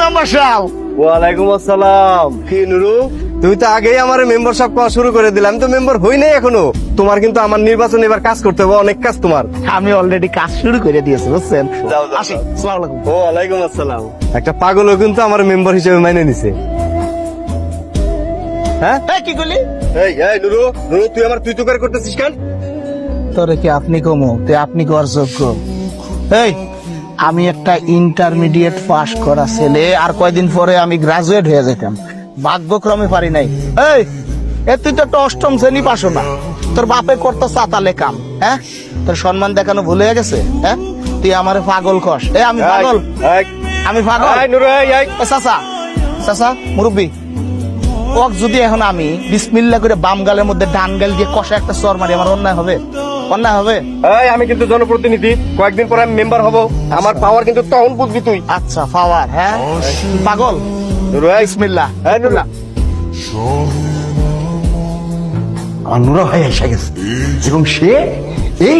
Member সাহেব। ওয়ালাইকুম আসসালাম। কি নুরু, তুমি তো আগেই আমার মেম্বারশিপ পাওয়া শুরু করে দিলাম, আমি তো মেম্বার হই নাই এখনো। তোমার কিন্তু আমার নির্বাচন এবার কাজ করতে হবে, অনেক কাজ তোমার। আমি অলরেডি কাজ শুরু করে দিয়েছি, বুঝছেন? যাও, যাও, আসি, যাও। আসসালামু আলাইকুম। ওয়ালাইকুম আসসালাম। একটা পাগলও কিন্তু আমার মেম্বার হিসেবে মাইনে নিছে। হ্যাঁ, এই, কি করলি? এই এই নুরু, নুরু তুই আমার তুই তুকার করতেছিস কেন? তোরে কি আপনি কমো, তে আপনি কর যোগ্য? এই, আমি একটা ইন্টারমিডিয়েট পাস করা ছেলে, আর কয়দিন পরে আমি গ্রাজুয়েট হয়ে যেতাম, ভাগ্যক্রমে পারি নাই। এই, তুই তো একটা অষ্টম শ্রেণী পাসও না, তোর বাপে করতো চাতালে কাম। হ্যাঁ, তোর সম্মান দেখানো ভুলে গেছে? হ্যাঁ, তুই আমারে পাগল কস? আমি পাগল? এই, আমি পাগল? এই নুরু, এই এই চাচা, চাচা, মুরব্বী, ওক যদি এখন আমি বিসমিল্লাহ করে বাম গালের মধ্যে ডান গাল দিয়ে কষা একটা চর মারি, আমার অন্যায় হবে? অন্যায় হবে? এই, আমি কিন্তু জনপ্রতিনিধি, কয়েকদিন পরে আমি মেম্বার হব, আমার পাওয়ার কিন্তু তখন বুঝবি তুই। আচ্ছা, পাওয়ার? হ্যাঁ, পাগল? নুরু, এই বিসমিল্লাহ। এই নুরু। নুরা হয়ে এসে গেছে এবং সে এই